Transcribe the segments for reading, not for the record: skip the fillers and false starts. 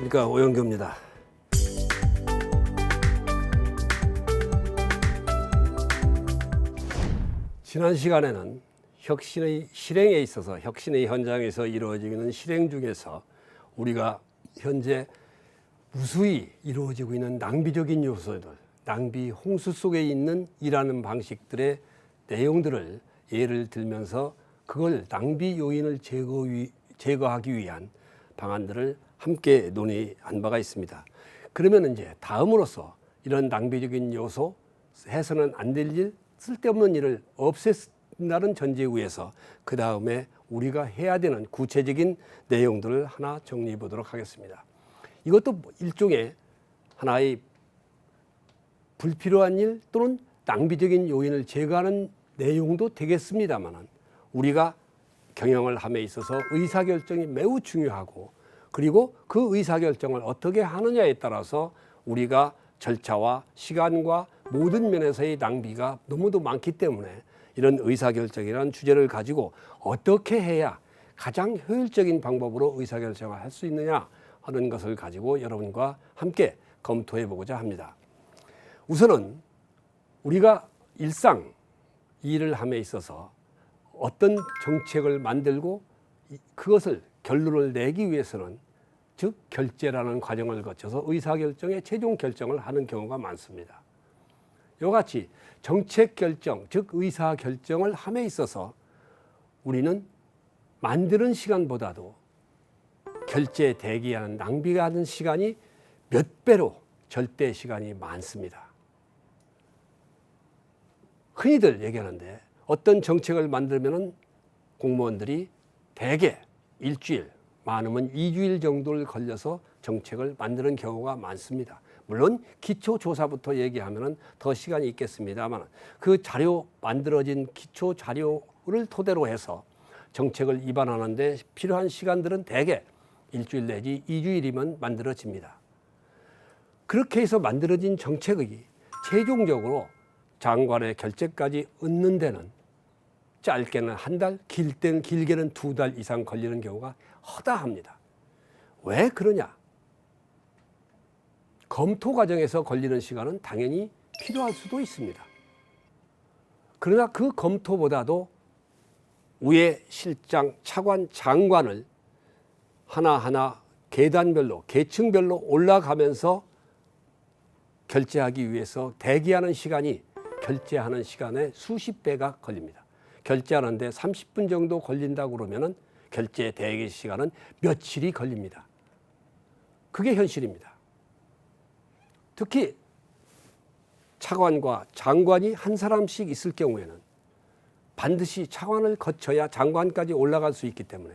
안녕하십니까, 오영규입니다. 지난 시간에는 혁신의 실행에 있어서 혁신의 현장에서 이루어지고 있는 실행 중에서 우리가 현재 무수히 이루어지고 있는 낭비적인 요소들, 낭비 홍수 속에 있는 일하는 방식들의 내용들을 예를 들면서 그걸 낭비 요인을 제거하기 위한 방안들을 함께 논의한 바가 있습니다. 그러면 이제 다음으로서 이런 낭비적인 요소, 해서는 안 될 일, 쓸데없는 일을 없앤다는 전제 위에서 그 다음에 우리가 해야 되는 구체적인 내용들을 하나 정리해 보도록 하겠습니다. 이것도 일종의 하나의 불필요한 일 또는 낭비적인 요인을 제거하는 내용도 되겠습니다만, 우리가 경영을 함에 있어서 의사결정이 매우 중요하고, 그리고 그 의사결정을 어떻게 하느냐에 따라서 우리가 절차와 시간과 모든 면에서의 낭비가 너무도 많기 때문에 이런 의사결정이라는 주제를 가지고 어떻게 해야 가장 효율적인 방법으로 의사결정을 할 수 있느냐 하는 것을 가지고 여러분과 함께 검토해 보고자 합니다. 우선은 우리가 일상 일을 함에 있어서 어떤 정책을 만들고 그것을 결론을 내기 위해서는 즉 결재라는 과정을 거쳐서 의사결정의 최종 결정을 하는 경우가 많습니다. 이와 같이 정책 결정, 즉 의사결정을 함에 있어서 우리는 만드는 시간보다도 결재 대기하는 낭비하는 시간이 몇 배로 절대 시간이 많습니다. 흔히들 얘기하는데 어떤 정책을 만들면은 공무원들이 대개 일주일, 많으면 2주일 정도를 걸려서 정책을 만드는 경우가 많습니다. 물론 기초조사부터 얘기하면 더 시간이 있겠습니다만 그 자료 만들어진 기초 자료를 토대로 해서 정책을 입안하는데 필요한 시간들은 대개 일주일 내지 2주일이면 만들어집니다. 그렇게 해서 만들어진 정책이 최종적으로 장관의 결재까지 얻는 데는 짧게는 한 달, 길게는 2달 이상 걸리는 경우가 허다합니다. 왜 그러냐? 검토 과정에서 걸리는 시간은 당연히 필요할 수도 있습니다. 그러나 그 검토보다도 위에 실장, 차관, 장관을 하나하나 계단별로, 계층별로 올라가면서 결재하기 위해서 대기하는 시간이 결재하는 시간의 수십 배가 걸립니다. 결재하는데 30분 정도 걸린다고 그러면은 결재 대기 시간은 며칠이 걸립니다. 그게 현실입니다. 특히 차관과 장관이 한 사람씩 있을 경우에는 반드시 차관을 거쳐야 장관까지 올라갈 수 있기 때문에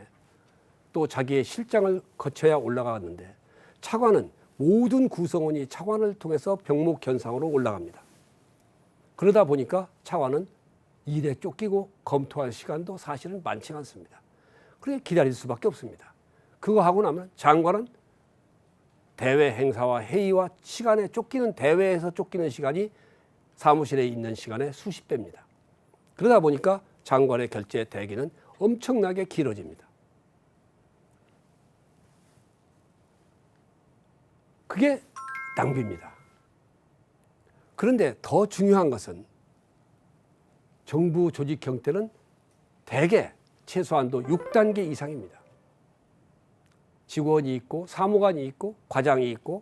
또 자기의 실장을 거쳐야 올라가는데 차관은 모든 구성원이 차관을 통해서 병목견상으로 올라갑니다. 그러다 보니까 차관은 일에 쫓기고 검토할 시간도 사실은 많지 않습니다. 그래 기다릴 수밖에 없습니다. 그거 하고 나면 장관은 대외 행사와 회의와 시간에 쫓기는 대회에서 쫓기는 시간이 사무실에 있는 시간의 수십 배입니다. 그러다 보니까 장관의 결재 대기는 엄청나게 길어집니다. 그게 낭비입니다. 그런데 더 중요한 것은 정부 조직 형태는 대개 최소한도 6단계 이상입니다. 직원이 있고 사무관이 있고 과장이 있고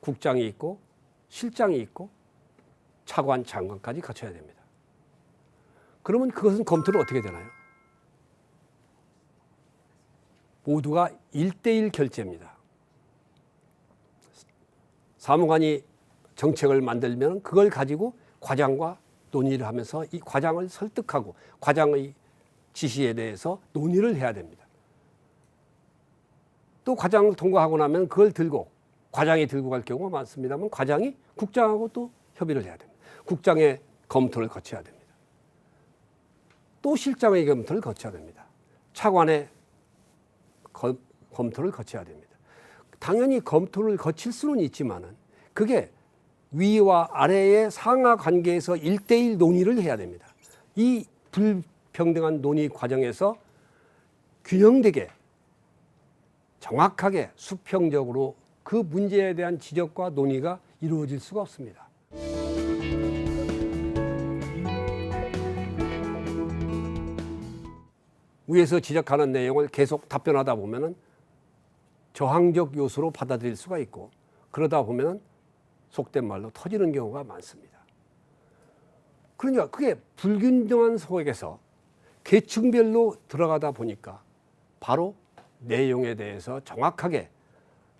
국장이 있고 실장이 있고 차관, 장관까지 갖춰야 됩니다. 그러면 그것은 검토를 어떻게 되나요? 모두가 1대1 결재입니다. 사무관이 정책을 만들면 그걸 가지고 과장과 논의를 하면서 이 과장을 설득하고 과장의 지시에 대해서 논의를 해야 됩니다. 또 과장을 통과하고 나면 그걸 들고 과장이 들고 갈 경우가 많습니다만 과장이 국장하고 또 협의를 해야 됩니다. 국장의 검토를 거쳐야 됩니다. 또 실장의 검토를 거쳐야 됩니다. 차관의 검토를 거쳐야 됩니다. 당연히 검토를 거칠 수는 있지만은 그게 위와 아래의 상하 관계에서 1대1 논의를 해야 됩니다. 이 불평등한 논의 과정에서 균형되게 정확하게 수평적으로 그 문제에 대한 지적과 논의가 이루어질 수가 없습니다. 위에서 지적하는 내용을 계속 답변하다 보면은 저항적 요소로 받아들일 수가 있고, 그러다 보면은 속된 말로 터지는 경우가 많습니다. 그러니까 그게 불균등한 속에서 계층별로 들어가다 보니까 바로 내용에 대해서 정확하게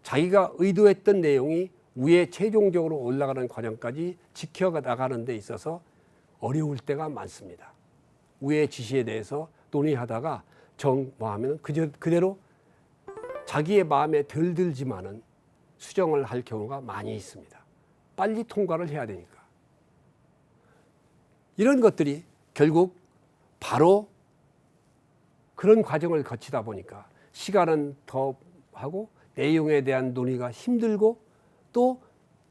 자기가 의도했던 내용이 위에 최종적으로 올라가는 과정까지 지켜나가는 데 있어서 어려울 때가 많습니다. 위의 지시에 대해서 논의하다가 정하면 그대로 자기의 마음에 덜 들지만은 수정을 할 경우가 많이 있습니다. 빨리 통과를 해야 되니까. 이런 것들이 결국 바로 그런 과정을 거치다 보니까 시간은 더 하고 내용에 대한 논의가 힘들고, 또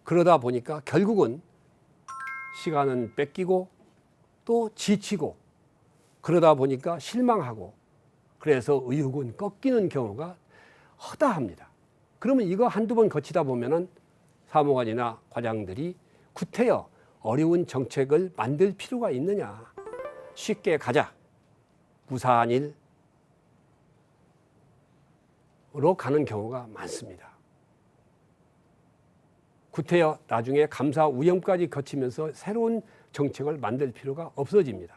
그러다 보니까 결국은 시간은 뺏기고 또 지치고, 그러다 보니까 실망하고, 그래서 의욕은 꺾이는 경우가 허다합니다. 그러면 이거 한두 번 거치다 보면은 사무관이나 과장들이 구태여 어려운 정책을 만들 필요가 있느냐, 쉽게 가자, 무사한 일로 가는 경우가 많습니다. 구태여 나중에 감사 우염까지 거치면서 새로운 정책을 만들 필요가 없어집니다.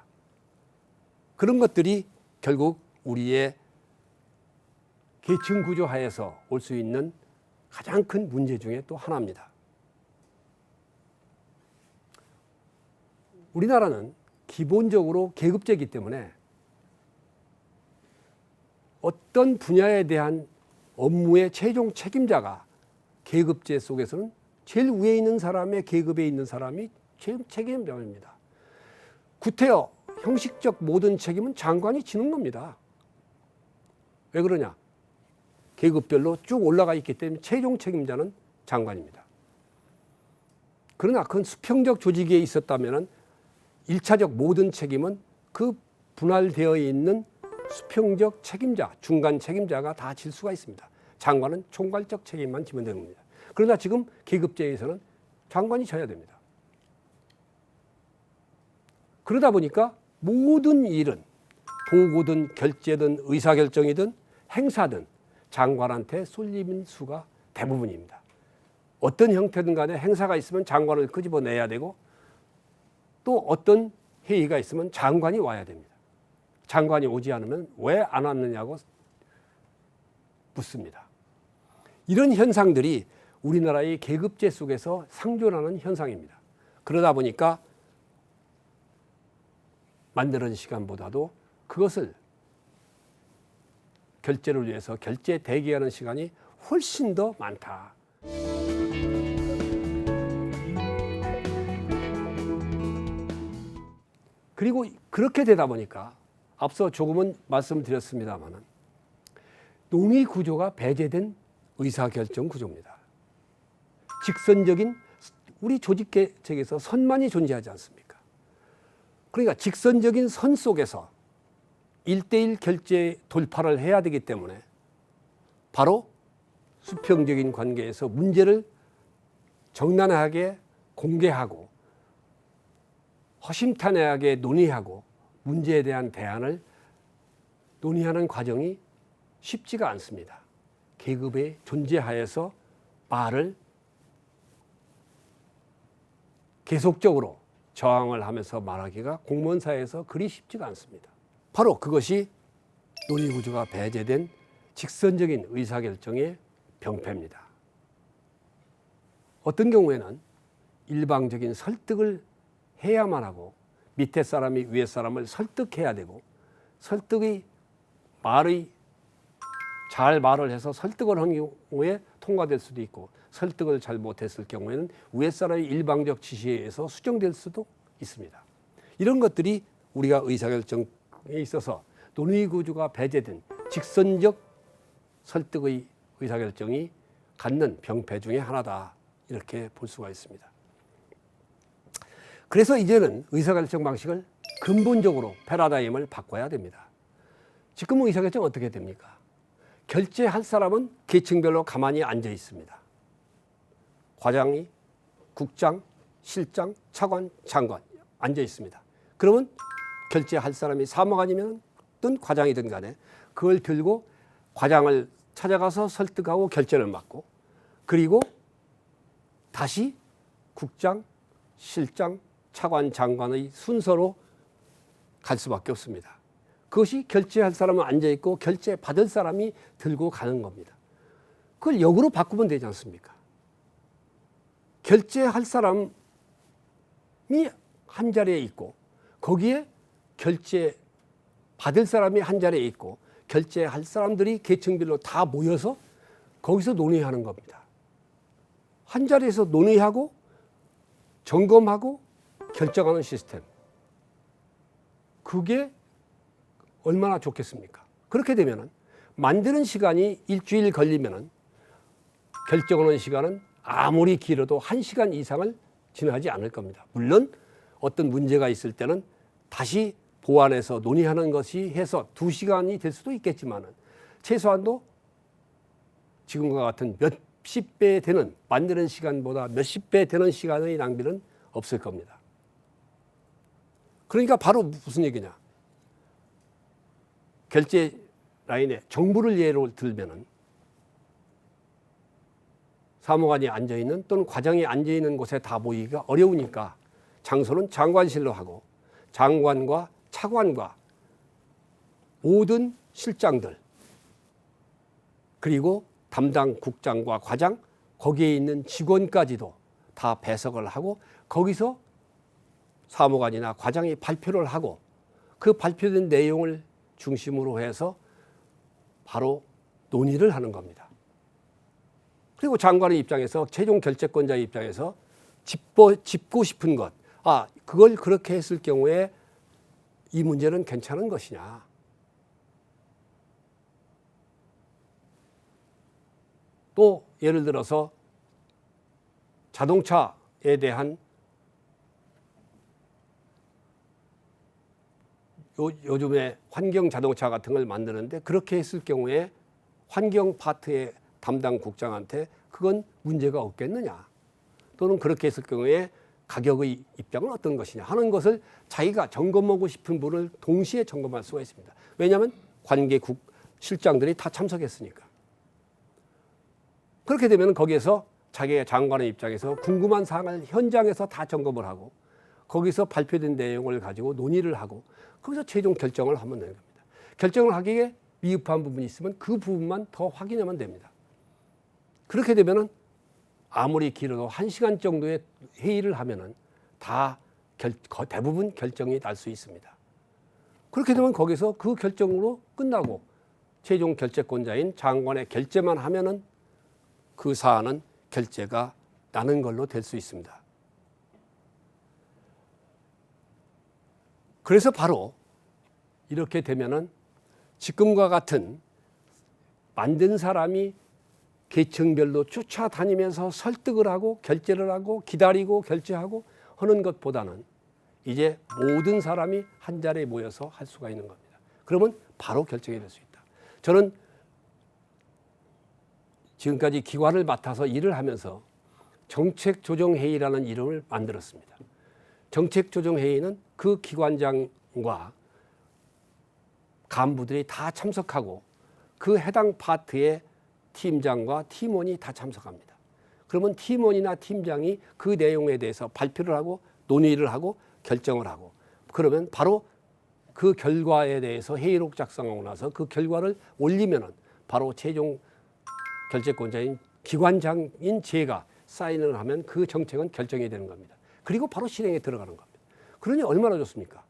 그런 것들이 결국 우리의 계층 구조 하에서 올 수 있는 가장 큰 문제 중에 또 하나입니다. 우리나라는 기본적으로 계급제이기 때문에 어떤 분야에 대한 업무의 최종 책임자가 계급제 속에서는 제일 위에 있는 사람의 계급에 있는 사람이 제일 책임자입니다. 구태여 형식적 모든 책임은 장관이 지는 겁니다. 왜 그러냐? 계급별로 쭉 올라가 있기 때문에 최종 책임자는 장관입니다. 그러나 그건 수평적 조직에 있었다면 1차적 모든 책임은 그 분할되어 있는 수평적 책임자, 중간 책임자가 다 질 수가 있습니다. 장관은 총괄적 책임만 지면 되는 겁니다. 그러나 지금 계급제에서는 장관이 져야 됩니다. 그러다 보니까 모든 일은 보고든 결재든 의사결정이든 행사든 장관한테 쏠리는 수가 대부분입니다. 어떤 형태든 간에 행사가 있으면 장관을 끄집어내야 되고, 또 어떤 회의가 있으면 장관이 와야 됩니다. 장관이 오지 않으면 왜 안 왔느냐고 묻습니다. 이런 현상들이 우리나라의 계급제 속에서 상존하는 현상입니다. 그러다 보니까 만드는 시간보다도 그것을 결제를 위해서 결제 대기하는 시간이 훨씬 더 많다. 그리고 그렇게 되다 보니까 앞서 조금은 말씀드렸습니다마는 논의 구조가 배제된 의사결정 구조입니다. 직선적인, 우리 조직 계책에서 선만이 존재하지 않습니까? 그러니까 직선적인 선 속에서 1대1 결제 돌파를 해야 되기 때문에 바로 수평적인 관계에서 문제를 정난하게 공개하고 허심탄회하게 논의하고 문제에 대한 대안을 논의하는 과정이 쉽지가 않습니다. 계급의 존재하에서 말을 계속적으로 저항을 하면서 말하기가 공무원사에서 그리 쉽지가 않습니다. 바로 그것이 논의구조가 배제된 직선적인 의사결정의 병폐입니다. 어떤 경우에는 일방적인 설득을 해야만 하고 밑에 사람이 위에 사람을 설득해야 되고, 설득이 잘 말을 해서 설득을 한 경우에 통과될 수도 있고, 설득을 잘 못했을 경우에는 위에 사람의 일방적 지시에 의해서 수정될 수도 있습니다. 이런 것들이 우리가 의사결정에 있어서 논의구조가 배제된 직선적 설득의 의사결정이 갖는 병폐 중에 하나다, 이렇게 볼 수가 있습니다. 그래서 이제는 의사결정 방식을 근본적으로 패러다임을 바꿔야 됩니다. 지금은 의사결정 어떻게 됩니까? 결제할 사람은 계층별로 가만히 앉아 있습니다. 과장이, 국장, 실장, 차관, 장관 앉아 있습니다. 그러면 결제할 사람이 사무관이든 과장이든 간에 그걸 들고 과장을 찾아가서 설득하고 결제를 맡고, 그리고 다시 국장, 실장, 차관, 장관의 순서로 갈 수밖에 없습니다. 그것이 결제할 사람은 앉아있고 결제 받을 사람이 들고 가는 겁니다. 그걸 역으로 바꾸면 되지 않습니까? 결제할 사람이 한 자리에 있고 거기에 결제 받을 사람이 한 자리에 있고 결제할 사람들이 계층별로 다 모여서 거기서 논의하는 겁니다. 한 자리에서 논의하고 점검하고 결정하는 시스템. 그게 얼마나 좋겠습니까? 그렇게 되면은 만드는 시간이 일주일 걸리면은 결정하는 시간은 아무리 길어도 1시간 이상을 지나지 않을 겁니다. 물론 어떤 문제가 있을 때는 다시 보완해서 논의하는 것이 해서 2시간이 될 수도 있겠지만은 최소한도 지금과 같은 몇십 배 되는, 만드는 시간보다 몇십 배 되는 시간의 낭비는 없을 겁니다. 그러니까 바로 무슨 얘기냐? 결제 라인에 정부를 예로 들면은 사무관이 앉아있는 또는 과장이 앉아있는 곳에 다 모이기가 어려우니까 장소는 장관실로 하고 장관과 차관과 모든 실장들 그리고 담당 국장과 과장 거기에 있는 직원까지도 다 배석을 하고 거기서 사무관이나 과장이 발표를 하고 그 발표된 내용을 중심으로 해서 바로 논의를 하는 겁니다. 그리고 장관의 입장에서 최종 결재권자의 입장에서 짚고 싶은 것, 그걸 그렇게 했을 경우에 이 문제는 괜찮은 것이냐. 또 예를 들어서 자동차에 대한 요즘에 환경 자동차 같은 걸 만드는데 그렇게 했을 경우에 환경 파트의 담당 국장한테 그건 문제가 없겠느냐. 또는 그렇게 했을 경우에 가격의 입장은 어떤 것이냐 하는 것을 자기가 점검하고 싶은 분을 동시에 점검할 수가 있습니다. 왜냐하면 관계국 실장들이 다 참석했으니까. 그렇게 되면 거기에서 자기의 장관의 입장에서 궁금한 사항을 현장에서 다 점검을 하고 거기서 발표된 내용을 가지고 논의를 하고 거기서 최종 결정을 하면 되는 겁니다. 결정을 하기에 미흡한 부분이 있으면 그 부분만 더 확인하면 됩니다. 그렇게 되면은 아무리 길어도 1시간 정도의 회의를 하면은 다 대부분 결정이 날 수 있습니다. 그렇게 되면 거기서 그 결정으로 끝나고 최종 결재권자인 장관의 결재만 하면은 그 사안은 결재가 나는 걸로 될 수 있습니다. 그래서 바로 이렇게 되면은 지금과 같은 만든 사람이 계층별로 쫓아다니면서 설득을 하고 결제를 하고 기다리고 결제하고 하는 것보다는 이제 모든 사람이 한 자리에 모여서 할 수가 있는 겁니다. 그러면 바로 결정이 될 수 있다. 저는 지금까지 기관을 맡아서 일을 하면서 정책조정회의라는 이름을 만들었습니다. 정책조정회의는 그 기관장과 간부들이 다 참석하고 그 해당 파트의 팀장과 팀원이 다 참석합니다. 그러면 팀원이나 팀장이 그 내용에 대해서 발표를 하고 논의를 하고 결정을 하고 그러면 바로 그 결과에 대해서 회의록 작성하고 나서 그 결과를 올리면은 바로 최종 결재권자인 기관장인 제가 사인을 하면 그 정책은 결정이 되는 겁니다. 그리고 바로 실행에 들어가는 겁니다. 그러니 얼마나 좋습니까?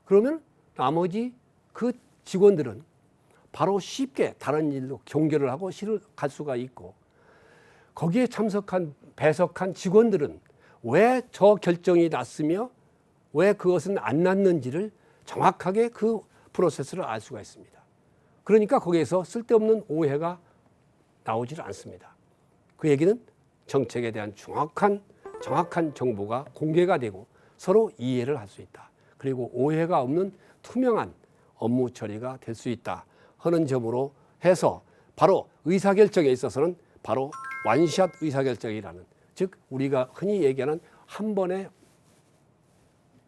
그러면 나머지 그 직원들은 바로 쉽게 다른 일로 경계를 하고 실을 갈 수가 있고 거기에 참석한 배석한 직원들은 왜 저 결정이 났으며 왜 그것은 안 났는지를 정확하게 그 프로세스를 알 수가 있습니다. 그러니까 거기에서 쓸데없는 오해가 나오질 않습니다. 그 얘기는 정책에 대한 정확한 정보가 공개가 되고 서로 이해를 할 수 있다. 그리고 오해가 없는 투명한 업무 처리가 될 수 있다 하는 점으로 해서 바로 의사결정에 있어서는 바로 원샷 의사결정이라는, 즉 우리가 흔히 얘기하는 한 번에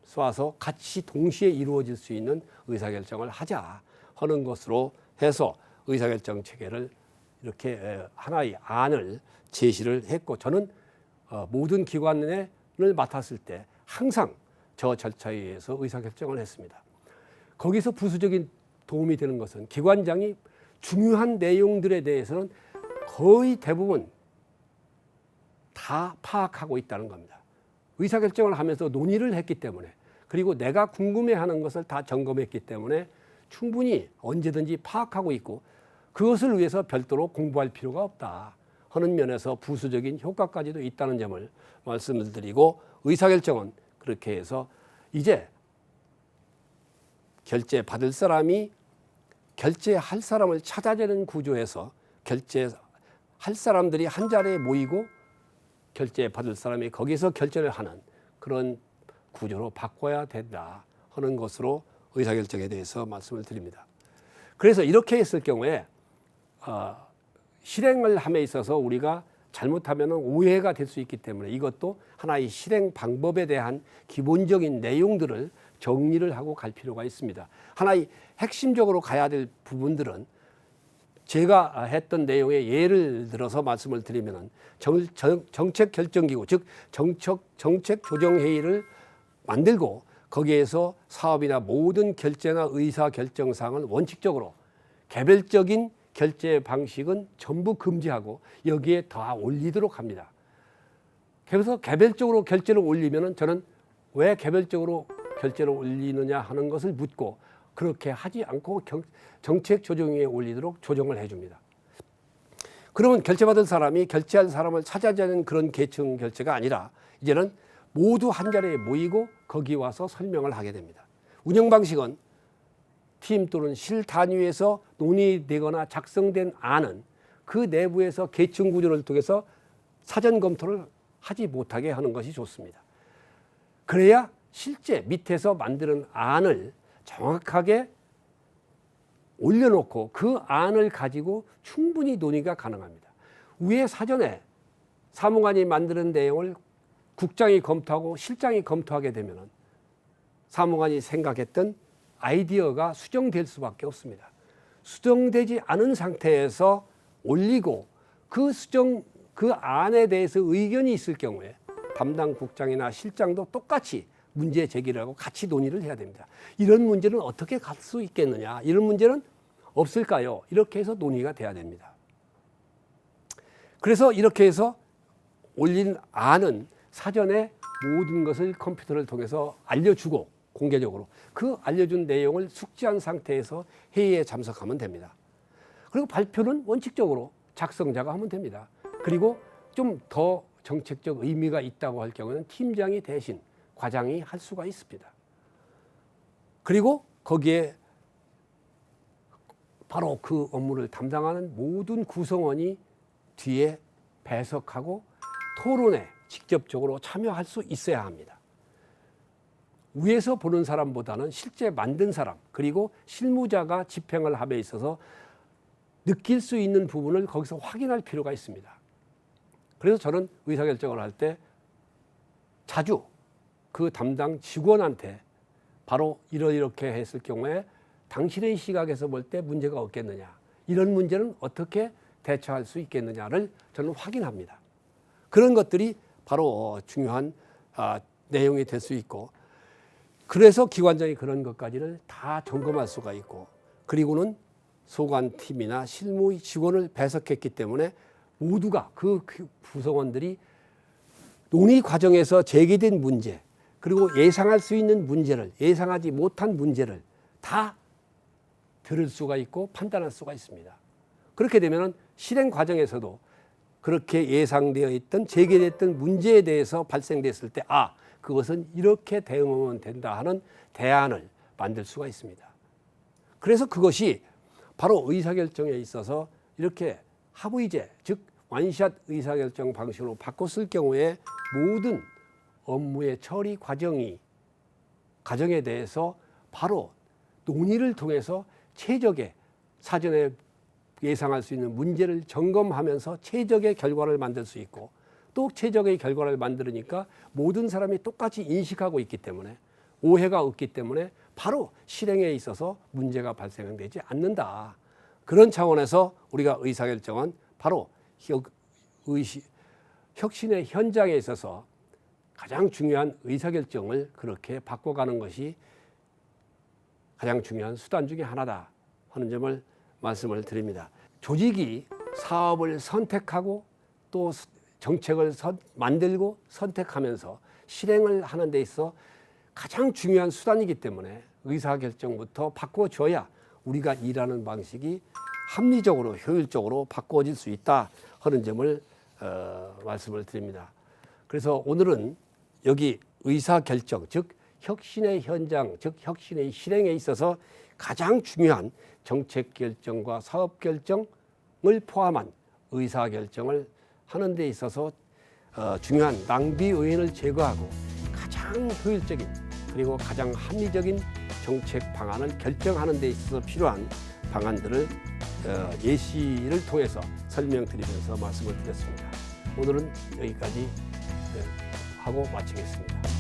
쏴서 같이 동시에 이루어질 수 있는 의사결정을 하자 하는 것으로 해서 의사결정 체계를 이렇게 하나의 안을 제시를 했고, 저는 모든 기관을 맡았을 때 항상 저 절차에 의해서 의사결정을 했습니다. 거기서 부수적인 도움이 되는 것은 기관장이 중요한 내용들에 대해서는 거의 대부분 다 파악하고 있다는 겁니다. 의사결정을 하면서 논의를 했기 때문에, 그리고 내가 궁금해하는 것을 다 점검했기 때문에 충분히 언제든지 파악하고 있고, 그것을 위해서 별도로 공부할 필요가 없다 하는 면에서 부수적인 효과까지도 있다는 점을 말씀을 드리고, 의사결정은 그렇게 해서 이제 결제 받을 사람이 결제할 사람을 찾아내는 구조에서 결제할 사람들이 한 자리에 모이고 결제받을 사람이 거기서 결제를 하는 그런 구조로 바꿔야 된다 하는 것으로 의사결정에 대해서 말씀을 드립니다. 그래서 이렇게 했을 경우에 실행을 함에 있어서 우리가 잘못하면 오해가 될 수 있기 때문에 이것도 하나의 실행 방법에 대한 기본적인 내용들을 정리를 하고 갈 필요가 있습니다. 하나의 핵심적으로 가야 될 부분들은 제가 했던 내용의 예를 들어서 말씀을 드리면, 정책결정기구, 즉 정책조정회의를 만들고 거기에서 사업이나 모든 결제나 의사결정사항을 원칙적으로 개별적인 결제 방식은 전부 금지하고 여기에 다 올리도록 합니다. 그래서 개별적으로 결제를 올리면 저는 왜 개별적으로 결제를 올리느냐 하는 것을 묻고, 그렇게 하지 않고 정책조정회의에 올리도록 조정을 해줍니다. 그러면 결제받을 사람이 결제할 사람을 찾아내는 그런 계층 결제가 아니라 이제는 모두 한 자리에 모이고 거기 와서 설명을 하게 됩니다. 운영 방식은 팀 또는 실 단위에서 논의되거나 작성된 안은 그 내부에서 계층 구조를 통해서 사전 검토를 하지 못하게 하는 것이 좋습니다. 그래야 실제 밑에서 만드는 안을 정확하게 올려놓고 그 안을 가지고 충분히 논의가 가능합니다. 위에 사전에 사무관이 만드는 내용을 국장이 검토하고 실장이 검토하게 되면 사무관이 생각했던 아이디어가 수정될 수밖에 없습니다. 수정되지 않은 상태에서 올리고 그 안에 대해서 의견이 있을 경우에 담당 국장이나 실장도 똑같이 문제 제기를 하고 같이 논의를 해야 됩니다. 이런 문제는 어떻게 갈 수 있겠느냐, 이런 문제는 없을까요? 이렇게 해서 논의가 돼야 됩니다. 그래서 이렇게 해서 올린 안은 사전에 모든 것을 컴퓨터를 통해서 알려주고 공개적으로 그 알려준 내용을 숙지한 상태에서 회의에 참석하면 됩니다. 그리고 발표는 원칙적으로 작성자가 하면 됩니다. 그리고 좀 더 정책적 의미가 있다고 할 경우는 팀장이 대신 과장이 할 수가 있습니다. 그리고 거기에 바로 그 업무를 담당하는 모든 구성원이 뒤에 배석하고 토론에 직접적으로 참여할 수 있어야 합니다. 위에서 보는 사람보다는 실제 만든 사람, 그리고 실무자가 집행을 함에 있어서 느낄 수 있는 부분을 거기서 확인할 필요가 있습니다. 그래서 저는 의사결정을 할 때 자주 그 담당 직원한테 바로 이렇게 했을 경우에 당신의 시각에서 볼 때 문제가 없겠느냐, 이런 문제는 어떻게 대처할 수 있겠느냐를 저는 확인합니다. 그런 것들이 바로 중요한 내용이 될 수 있고, 그래서 기관장이 그런 것까지를 다 점검할 수가 있고, 그리고는 소관팀이나 실무 직원을 배석했기 때문에 모두가 그 구성원들이 논의 과정에서 제기된 문제, 그리고 예상할 수 있는 문제를, 예상하지 못한 문제를 다 들을 수가 있고 판단할 수가 있습니다. 그렇게 되면 실행 과정에서도 그렇게 예상되어 있던 제기됐던 문제에 대해서 발생됐을 때 그것은 이렇게 대응하면 된다 하는 대안을 만들 수가 있습니다. 그래서 그것이 바로 의사결정에 있어서 이렇게 합의제, 즉 원샷 의사결정 방식으로 바꿨을 경우에 모든 업무의 처리 과정에 대해서 바로 논의를 통해서 최적의 사전에 예상할 수 있는 문제를 점검하면서 최적의 결과를 만들 수 있고, 또 최적의 결과를 만들으니까 모든 사람이 똑같이 인식하고 있기 때문에, 오해가 없기 때문에 바로 실행에 있어서 문제가 발생되지 않는다. 그런 차원에서 우리가 의사결정은 바로 혁신의 현장에 있어서 가장 중요한 의사결정을 그렇게 바꿔가는 것이 가장 중요한 수단 중에 하나다 하는 점을 말씀을 드립니다. 조직이 사업을 선택하고 또 정책을 만들고 선택하면서 실행을 하는 데 있어 가장 중요한 수단이기 때문에 의사결정부터 바꿔줘야 우리가 일하는 방식이 합리적으로 효율적으로 바꿔질 수 있다 하는 점을 말씀을 드립니다. 그래서 오늘은 여기 의사결정, 즉 혁신의 현장, 즉 혁신의 실행에 있어서 가장 중요한 정책결정과 사업결정을 포함한 의사결정을 하는 데 있어서 중요한 낭비 요인을 제거하고 가장 효율적인 그리고 가장 합리적인 정책 방안을 결정하는 데 있어서 필요한 방안들을 예시를 통해서 설명드리면서 말씀을 드렸습니다. 오늘은 여기까지 하고 마치겠습니다.